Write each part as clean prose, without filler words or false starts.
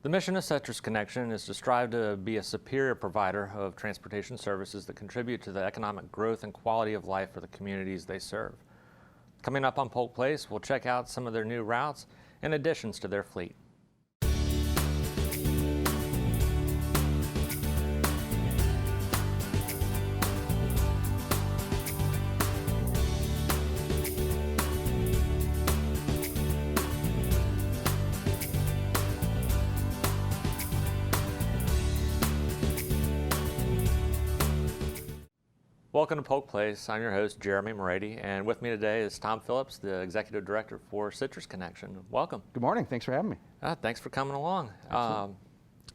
The mission of Citrus Connection is to strive to be a superior provider of transportation services that contribute to the economic growth and quality of life for the communities they serve. Coming up on Polk Place, we'll check out some of their new routes and additions to their fleet. Welcome to Polk Place. I'm your host, Jeremy Morady, and with me today is Tom Phillips, the Executive Director for Citrus Connection. Welcome. Good morning. Thanks for having me. Thanks for coming along.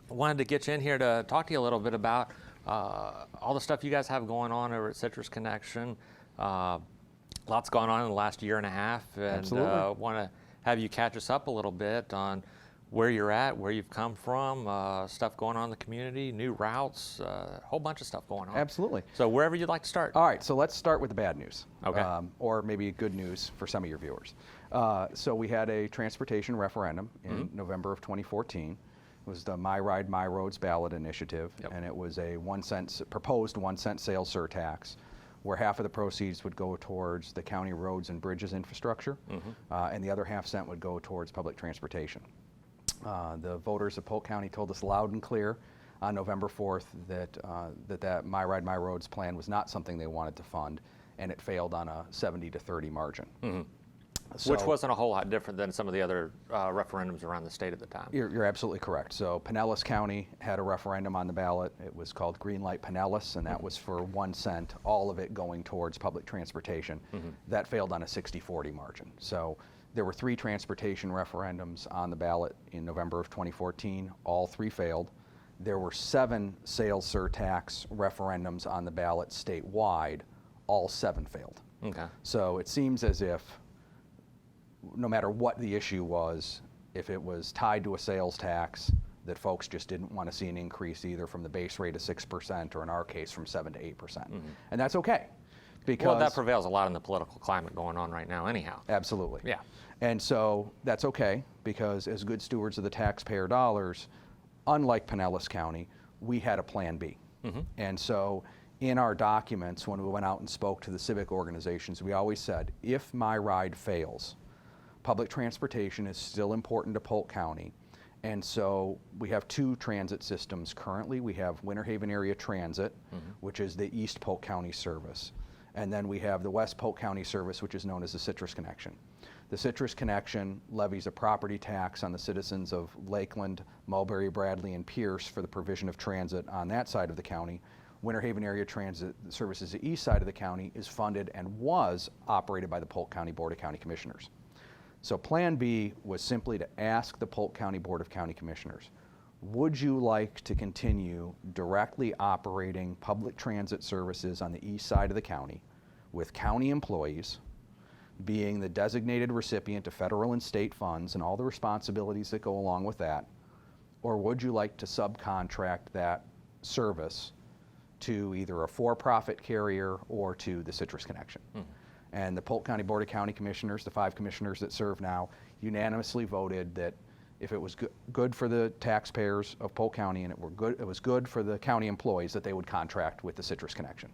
Wanted to get you in here to talk to you a little bit about all the stuff you guys have going on over at Citrus Connection. Lots going on in the last year and a half, and want to have you catch us up a little bit on where you're at, where you've come from, stuff going on in the community, new routes, a whole bunch of stuff going on. Absolutely. So wherever you'd like to start. All right, so let's start with the bad news. Okay. Or maybe good news for some of your viewers. So we had a transportation referendum in November of 2014. It was the My Ride, My Roads ballot initiative, and it was a proposed 1 cent sales surtax, where half of the proceeds would go towards the county roads and bridges infrastructure, and the other half-cent would go towards public transportation. The voters of Polk County told us loud and clear on November 4th that My Ride, My Roads plan was not something they wanted to fund, and it failed on a 70-30 margin. So, which wasn't a whole lot different than some of the other referendums around the state at the time. You're absolutely correct. So Pinellas County had a referendum on the ballot. It was called Greenlight Pinellas, and that was for 1 cent, all of it going towards public transportation. That failed on a 60-40 margin. So there were 3 transportation referendums on the ballot in November of 2014. All 3 failed. There were 7 sales surtax referendums on the ballot statewide. All 7 failed. Okay. So it seems as if no matter what the issue was, if it was tied to a sales tax, that folks just didn't want to see an increase either from the base rate of 6% or in our case from 7 to 8%. And that's okay. Because, well, that prevails a lot in the political climate going on right now anyhow. Absolutely. Yeah. And so that's okay, because as good stewards of the taxpayer dollars, unlike Pinellas County, we had a plan B. And so in our documents, when we went out and spoke to the civic organizations, we always said, if My Ride fails, public transportation is still important to Polk County. And so we have 2 transit systems currently. We have Winter Haven Area Transit, which is the East Polk County service. And then we have the West Polk County service, which is known as the Citrus Connection. The Citrus Connection levies a property tax on the citizens of Lakeland, Mulberry, Bradley, and Pierce for the provision of transit on that side of the county. Winter Haven Area Transit services, the east side of the county, is funded and was operated by the Polk County Board of County Commissioners. So Plan B was simply to ask the Polk County Board of County Commissioners, would you like to continue directly operating public transit services on the east side of the county with county employees being the designated recipient of federal and state funds and all the responsibilities that go along with that? Or would you like to subcontract that service to either a for-profit carrier or to the Citrus Connection? And the Polk County Board of County Commissioners, the 5 commissioners that serve now, unanimously voted that if it was good for the taxpayers of Polk County and it was good for the county employees, that they would contract with the Citrus Connection.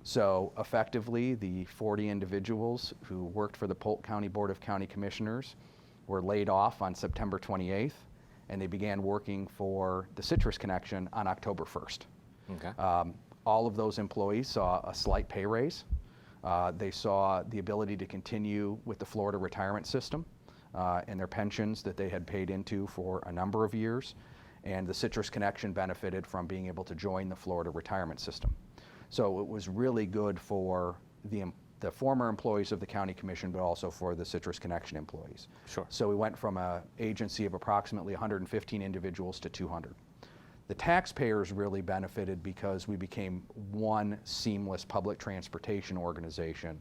So effectively, the 40 individuals who worked for the Polk County Board of County Commissioners were laid off on September 28th, and they began working for the Citrus Connection on October 1st. Okay. All of those employees saw a slight pay raise. They saw the ability to continue with the Florida retirement system and their pensions that they had paid into for a number of years. And the Citrus Connection benefited from being able to join the Florida retirement system. So it was really good for the former employees of the County Commission, but also for the Citrus Connection employees. Sure. So we went from an agency of approximately 115 individuals to 200. The taxpayers really benefited because we became one seamless public transportation organization,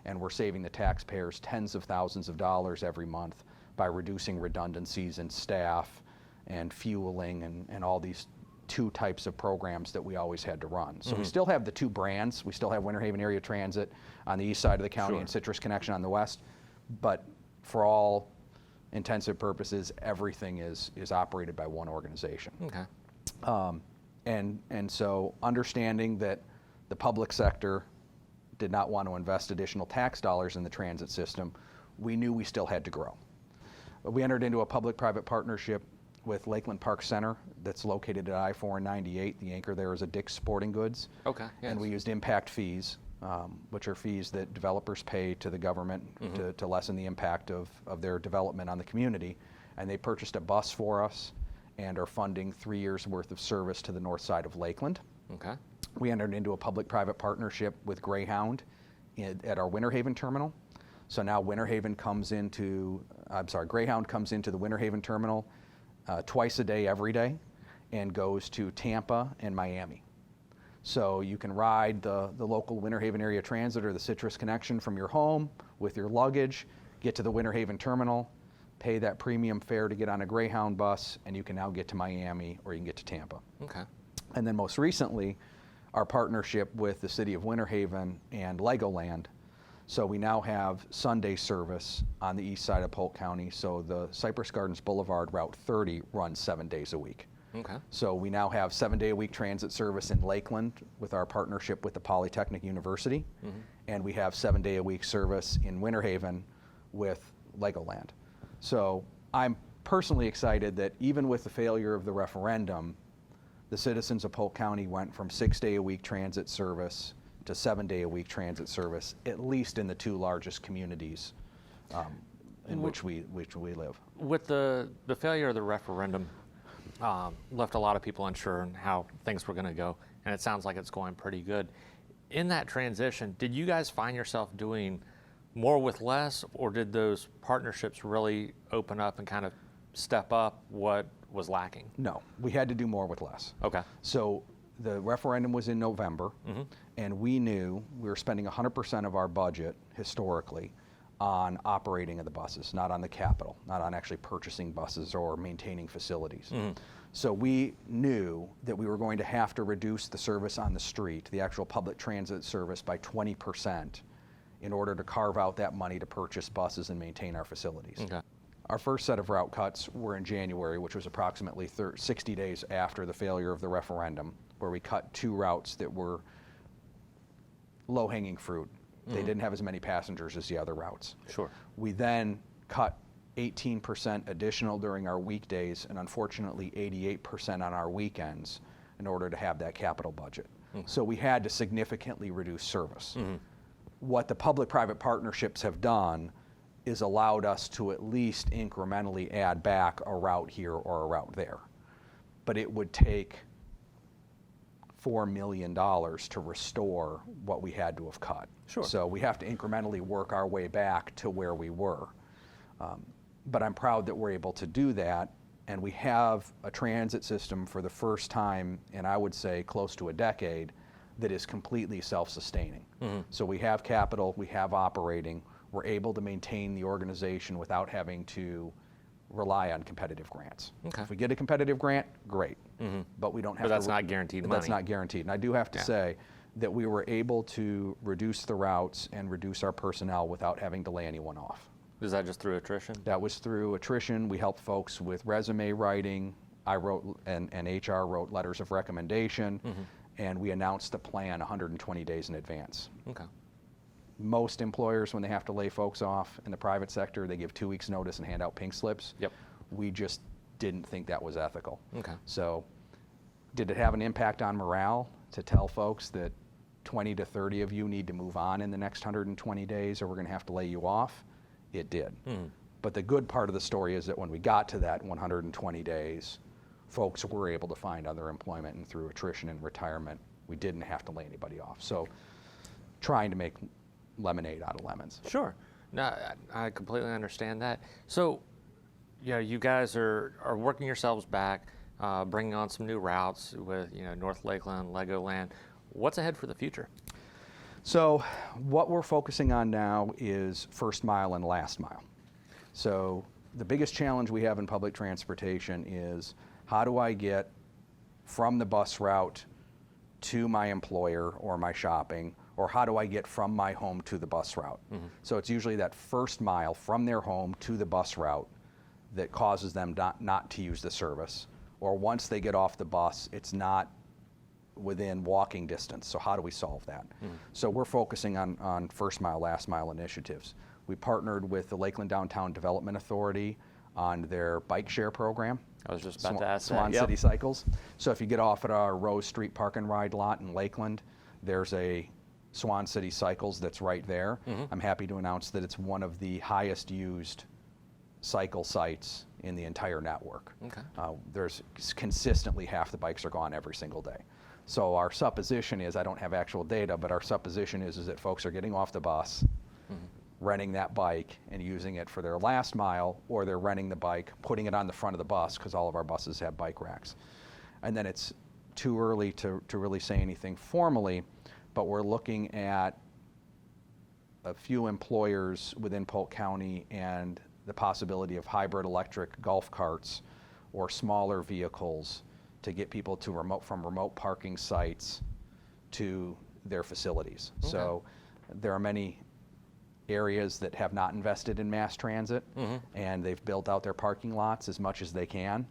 and we're saving the taxpayers tens of thousands of dollars every month by reducing redundancies in staff and fueling and all these 2 types of programs that we always had to run. So we still have the 2 brands. We still have Winter Haven Area Transit on the east side of the county and Citrus Connection on the west. But for all intensive purposes, everything is operated by one organization. Okay. And so understanding that the public sector did not want to invest additional tax dollars in the transit system, we knew we still had to grow. We entered into a public-private partnership with Lakeland Park Center that's located at I-4 and 98. The anchor there is a Dick's Sporting Goods. Okay. Yes. And we used impact fees, which are fees that developers pay to the government to lessen the impact of their development on the community. And they purchased a bus for us and are funding 3 years worth of service to the north side of Lakeland. Okay. We entered into a public-private partnership with Greyhound at our Winter Haven terminal. So now Greyhound comes into the Winter Haven terminal twice a day, every day, and goes to Tampa and Miami. So you can ride the local Winter Haven area transit or the Citrus Connection from your home with your luggage, get to the Winter Haven terminal, pay that premium fare to get on a Greyhound bus, and you can now get to Miami or you can get to Tampa. Okay. And then most recently, our partnership with the city of Winter Haven and Legoland. So we now have Sunday service on the east side of Polk County. So the Cypress Gardens Boulevard Route 30 runs 7 days a week. Okay. So we now have 7-day-a-week transit service in Lakeland with our partnership with the Polytechnic University. And we have 7-day-a-week service in Winter Haven with Legoland. So I'm personally excited that even with the failure of the referendum, the citizens of Polk County went from 6-day-a-week transit service to 7-day-a-week transit service, at least in the two largest communities in which we live. With the failure of the referendum, left a lot of people unsure on how things were going to go, and it sounds like it's going pretty good. In that transition, did you guys find yourself doing more with less, or did those partnerships really open up and kind of step up what was lacking? No, we had to do more with less. Okay. So the referendum was in November, and we knew we were spending 100% of our budget historically on operating of the buses, not on the capital, not on actually purchasing buses or maintaining facilities. So we knew that we were going to have to reduce the service on the street, the actual public transit service, by 20% in order to carve out that money to purchase buses and maintain our facilities. Okay. Our first set of route cuts were in January, which was approximately 60 days after the failure of the referendum, where we cut 2 routes that were low-hanging fruit. They didn't have as many passengers as the other routes. Sure. We then cut 18% additional during our weekdays and unfortunately 88% on our weekends in order to have that capital budget. So we had to significantly reduce service. What the public-private partnerships have done is allowed us to at least incrementally add back a route here or a route there. But it would take $4 million to restore what we had to have cut. Sure. So we have to incrementally work our way back to where we were. But I'm proud that we're able to do that, and we have a transit system for the first time in, I would say, close to a decade that is completely self-sustaining. So we have capital, we have operating, we're able to maintain the organization without having to rely on competitive grants. Okay. If we get a competitive grant, great, but we don't have But that's to. not guaranteed But money. that's not guaranteed. And I do have to say that we were able to reduce the routes and reduce our personnel without having to lay anyone off. Is that just through attrition? That was through attrition. We helped folks with resume writing. I wrote, and HR wrote letters of recommendation, and we announced the plan 120 days in advance. Okay. Most employers, when they have to lay folks off in the private sector, they give 2 weeks notice and hand out pink slips. Yep. We just didn't think that was ethical. Okay. So did it have an impact on morale to tell folks that 20 to 30 of you need to move on in the next 120 days or we're going to have to lay you off? It did. But the good part of the story is that when we got to that 120 days, folks were able to find other employment, and through attrition and retirement, we didn't have to lay anybody off. So trying to make lemonade out of lemons. Sure. No, I completely understand that. So, yeah, you guys are working yourselves back, bringing on some new routes with, North Lakeland, Legoland. What's ahead for the future? So what we're focusing on now is first mile and last mile. So the biggest challenge we have in public transportation is how do I get from the bus route to my employer or my shopping, or how do I get from my home to the bus route? So it's usually that first mile from their home to the bus route that causes them not to use the service. Or once they get off the bus, it's not within walking distance. So how do we solve that? So we're focusing on first mile, last mile initiatives. We partnered with the Lakeland Downtown Development Authority on their bike share program. I was just about to ask Swan that. City Cycles. So if you get off at our Rose Street Park and Ride lot in Lakeland, there's a Swan City Cycles that's right there. I'm happy to announce that it's one of the highest used cycle sites in the entire network. Okay. There's consistently half the bikes are gone every single day. So our supposition is, I don't have actual data, but our supposition is that folks are getting off the bus, renting that bike and using it for their last mile, or they're renting the bike, putting it on the front of the bus, because all of our buses have bike racks. And then it's too early to really say anything formally, but we're looking at a few employers within Polk County and the possibility of hybrid electric golf carts or smaller vehicles to get people to from remote parking sites to their facilities. Okay. So there are many areas that have not invested in mass transit, and they've built out their parking lots as much as they can,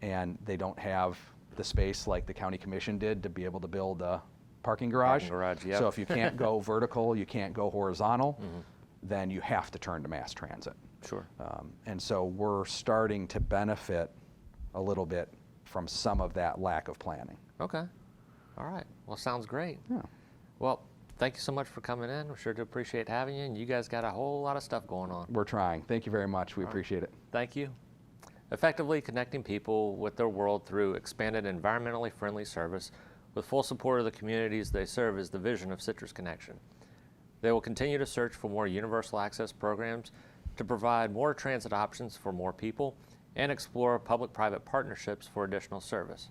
and they don't have the space like the county commission did to be able to build a parking garage. Yep. So if you can't go vertical, you can't go horizontal, then you have to turn to mass transit. Sure. And so we're starting to benefit a little bit from some of that lack of planning. Okay. All right. Well, sounds great. Yeah. Well, thank you so much for coming in. We're sure to appreciate having you, and you guys got a whole lot of stuff going on. We're trying. Thank you very much. We appreciate it. Thank you. Effectively connecting people with their world through expanded environmentally friendly service with full support of the communities they serve is the vision of Citrus Connection. They will continue to search for more universal access programs to provide more transit options for more people and explore public-private partnerships for additional service.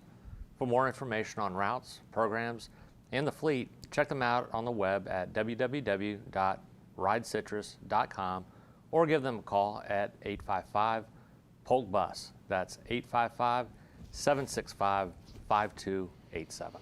For more information on routes, programs, and the fleet, check them out on the web at www.ridecitrus.com or give them a call at 855-POLK-BUS. That's 855-765-5287.